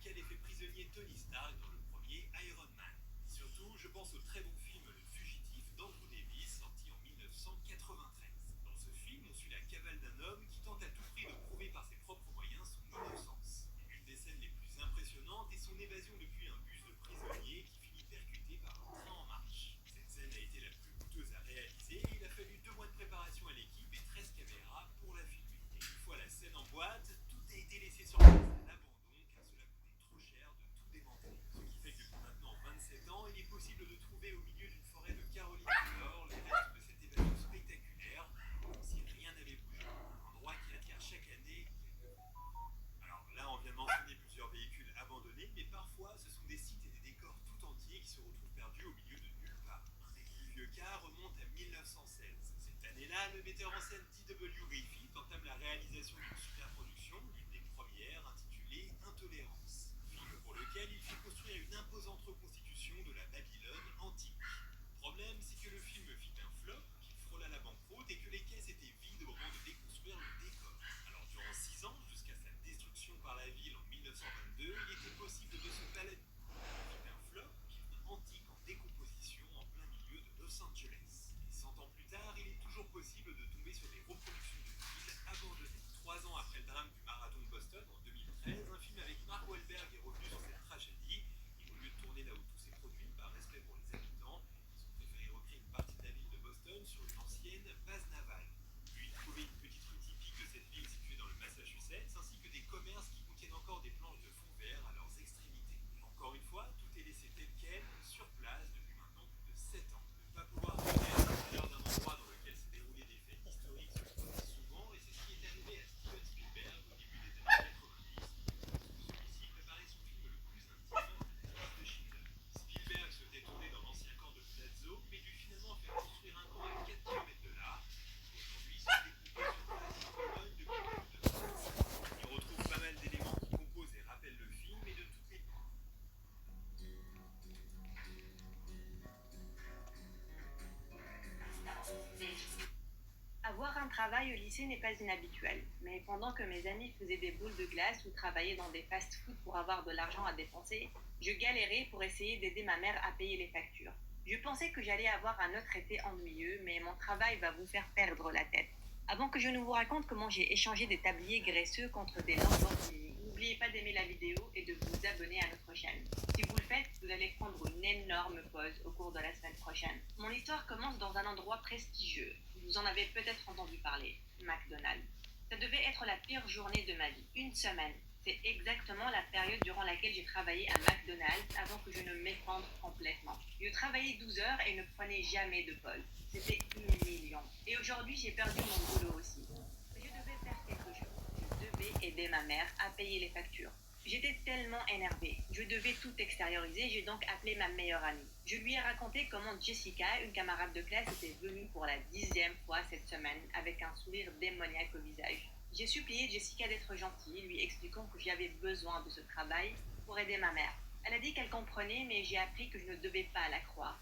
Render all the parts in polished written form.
lequel est fait prisonnier Tony Stark dans le premier Iron Man. Surtout, je pense au très bon film Le Fugitif d'Andrew Davis, sorti en 1993. Dans ce film, on suit la cavale d'un homme qui tente à tout prix de prouver par ses propres moyens son innocence. Une des scènes les plus impressionnantes est son évasion depuis un bus de prisonniers qui finit percuté par un train en marche. Cette scène a été la plus coûteuse à réaliser et il a fallu 2 mois de préparation à l'équipe et 13 caméras pour la filmer. Et une fois la scène en boîte, tout a été laissé sur place à l'abandon car cela coûtait trop cher de tout démanteler. Ce qui fait que depuis maintenant 27 ans, il est possible de trouver au milieu d'une forêt de Caroline du Nord les restes de cette évasion spectaculaire, comme si rien n'avait bougé. Un endroit qui attire chaque année quelques... Alors là, on vient de mentionner plusieurs véhicules abandonnés, mais parfois ce sont des sites et des décors tout entiers qui se retrouvent perdus au milieu de nulle part. Un des plus vieux cas remonte à 1916. Cette année-là, le metteur en scène D.W. Griffith entame la réalisation d'une superproduction, l'une des premières, intitulée Intolérance. Film pour lequel il fit construire une imposante reconstitution de la Babylone antique. Le problème, c'est que le film fit un flop, qu'il frôla la banqueroute et que les caisses étaient vides au moment de déconstruire le décor. Alors durant 6 ans, jusqu'à sa destruction par la ville en 1922, il était possible de se balader. Fit un flop, film antique en décomposition en plein milieu de Los Angeles. Et 100 ans plus tard, il est toujours possible de tomber sur des reproductions de villes abandonnées. 3 ans après le drame du marathon de Boston en 2013, un film avec Mark Wahlberg est revenu sur cette tragédie. Et au lieu de tourner là où tout s'est produit, par respect pour les habitants, ils ont préféré recréer une partie de la ville de Boston sur une ancienne base navale. Puis trouver une petite rue typique de cette ville située dans le Massachusetts, ainsi que des commerces qui contiennent encore des planches de fond vert à leurs extrémités. Et encore une fois, tout est laissé tel quel, sur place, depuis maintenant plus de 7 ans. Ne pas pouvoir tourner à l'intérieur d'un endroit dans lequel s'est déroulé des faits historiques se produit souvent, et c'est ce qui est arrivé à Steven Spielberg au début des années 90, lorsque celui-ci préparait son film le plus intime, La liste de Schindler. Spielberg souhaitait tourner dans l'ancien camp de Plazzo, mais dut finalement faire construire un camp à 4 km de là, aujourd'hui se découper sur place en Pologne depuis plus de 25 ans. On y retrouve pas mal d'éléments qui composent et rappellent le film, et de toutes les... Avoir un travail au lycée n'est pas inhabituel, mais pendant que mes amis faisaient des boules de glace ou travaillaient dans des fast-foods pour avoir de l'argent à dépenser, je galérais pour essayer d'aider ma mère à payer les factures. Je pensais que j'allais avoir un autre été ennuyeux, mais mon travail va vous faire perdre la tête. Avant que je ne vous raconte comment j'ai échangé des tabliers graisseux contre des Lamborghini, n'oubliez pas d'aimer la vidéo et de vous abonner à notre chaîne. Si vous le faites, vous allez prendre une énorme pause au cours de la semaine prochaine. Mon histoire commence dans un endroit prestigieux. Vous en avez peut-être entendu parler, McDonald's. Ça devait être la pire journée de ma vie, une semaine. C'est exactement la période durant laquelle j'ai travaillé à McDonald's avant que je ne m'effondre complètement. Je travaillais 12 heures et ne prenais jamais de pause. C'était humiliant. Et aujourd'hui, j'ai perdu mon boulot aussi. Je devais faire quelque chose. Je devais aider ma mère à payer les factures. J'étais tellement énervée. Je devais tout extérioriser, j'ai donc appelé ma meilleure amie. Je lui ai raconté comment Jessica, une camarade de classe, était venue pour la 10e fois cette semaine avec un sourire démoniaque au visage. J'ai supplié Jessica d'être gentille, lui expliquant que j'avais besoin de ce travail pour aider ma mère. Elle a dit qu'elle comprenait, mais j'ai appris que je ne devais pas la croire.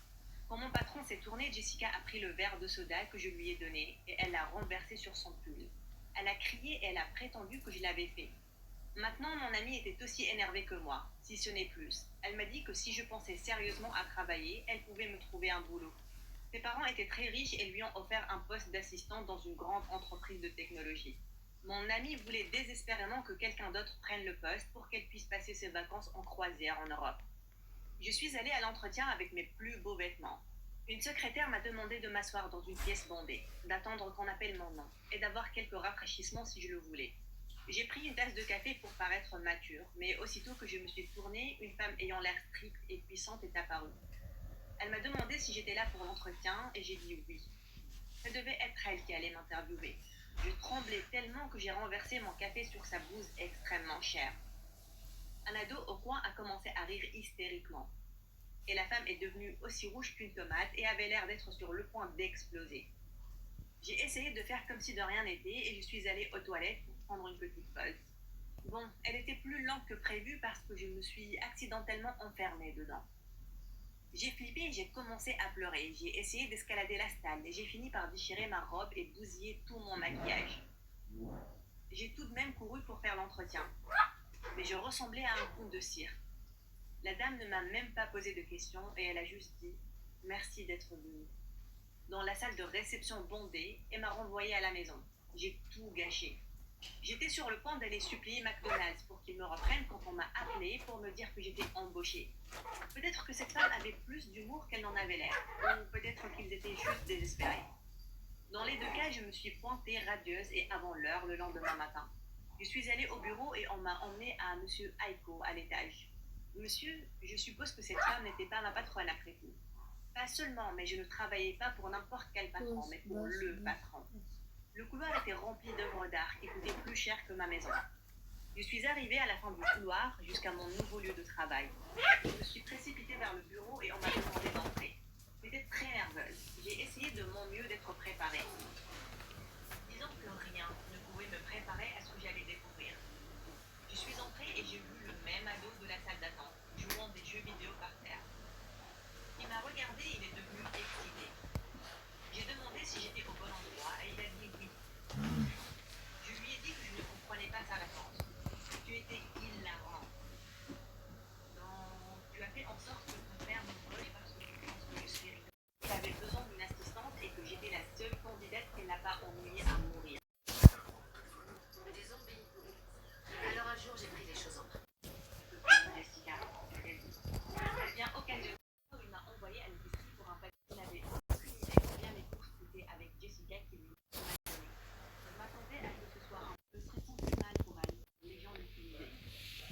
Quand mon patron s'est tourné, Jessica a pris le verre de soda que je lui ai donné et elle l'a renversé sur son pull. Elle a crié et elle a prétendu que je l'avais fait. Maintenant, mon amie était aussi énervée que moi, si ce n'est plus. Elle m'a dit que si je pensais sérieusement à travailler, elle pouvait me trouver un boulot. Ses parents étaient très riches et lui ont offert un poste d'assistant dans une grande entreprise de technologie. Mon amie voulait désespérément que quelqu'un d'autre prenne le poste pour qu'elle puisse passer ses vacances en croisière en Europe. Je suis allée à l'entretien avec mes plus beaux vêtements. Une secrétaire m'a demandé de m'asseoir dans une pièce bondée, d'attendre qu'on appelle mon nom et d'avoir quelques rafraîchissements si je le voulais. J'ai pris une tasse de café pour paraître mature, mais aussitôt que je me suis tournée, une femme ayant l'air stricte et puissante est apparue. Elle m'a demandé si j'étais là pour l'entretien et j'ai dit oui. Ça devait être elle qui allait m'interviewer. Je tremblais tellement que j'ai renversé mon café sur sa blouse extrêmement chère. Un ado au coin a commencé à rire hystériquement. Et la femme est devenue aussi rouge qu'une tomate et avait l'air d'être sur le point d'exploser. J'ai essayé de faire comme si de rien n'était et je suis allée aux toilettes pour prendre une petite pause. Bon, elle était plus lente que prévu parce que je me suis accidentellement enfermée dedans. J'ai flippé et j'ai commencé à pleurer. J'ai essayé d'escalader la stalle et j'ai fini par déchirer ma robe et bousiller tout mon maquillage. J'ai tout de même couru pour faire l'entretien. mais je ressemblais à un clown de cirque. La dame ne m'a même pas posé de questions et elle a juste dit merci d'être venue. Dans la salle de réception bondée et m'a renvoyée à la maison. J'ai tout gâché. J'étais sur le point d'aller supplier McDonald's pour qu'ils me reprennent quand on m'a appelé pour me dire que j'étais embauchée. Peut-être que cette femme avait plus d'humour qu'elle n'en avait l'air, ou peut-être qu'ils étaient juste désespérés. Dans les deux cas, je me suis pointée radieuse et avant l'heure le lendemain matin. Je suis allée au bureau et on m'a emmenée à Monsieur Aiko à l'étage. Monsieur, je suppose que cette femme n'était pas ma patronne après tout. Pas seulement, mais je ne travaillais pas pour n'importe quel patron, mais pour le patron. Le couloir était rempli d'œuvres d'art qui coûtaient plus cher que ma maison. Je suis arrivée à la fin du couloir jusqu'à mon nouveau lieu de travail. Je me suis précipitée vers le bureau et on m'a demandé d'entrer. J'étais très nerveuse. J'ai essayé de mon mieux d'être préparée. Disons que rien ne pouvait me préparer à ce que j'allais découvrir. Je suis entrée et j'ai vu le même ado de la salle d'attente, jouant des jeux vidéo par terre. Il m'a regardé et il est devenu excité. J'ai demandé si j'étais au bon endroit et il a dit oui. Je lui ai dit que je ne comprenais pas sa réponse. Tu étais hilarant. Non, tu as fait en sorte que ton père me vole parce que tu penses que je suis rigolo. J'avais besoin d'une assistante et que j'étais la seule candidate qu'elle n'a pas ennuyée à mourir. Des zombies. Alors un jour, j'ai pris les choses en main. Jessica, elle vient occasionnellement. Il m'a envoyé à l'épicerie pour un paquet. Il n'avait aucune idée combien les courses coûtaient avec Jessica qui lui m'a donné. Je m'attendais à ce que ce soit un peu stressant plus mal pour elle. Les gens l'utilisaient.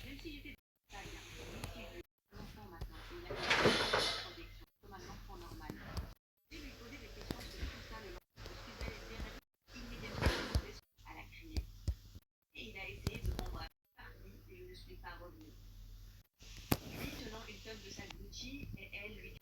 Même si j'étais pas bien, multiple, un enfant maintenant, et il a une protection comme un enfant normal. J'ai lui posé des questions sur tout ça le lendemain. Je suis allée direct immédiatement à la crier. Et il a essayé de m'embrasser partie et je ne suis pas revenue. Lui tenant une tonne de sac Gucci et elle lui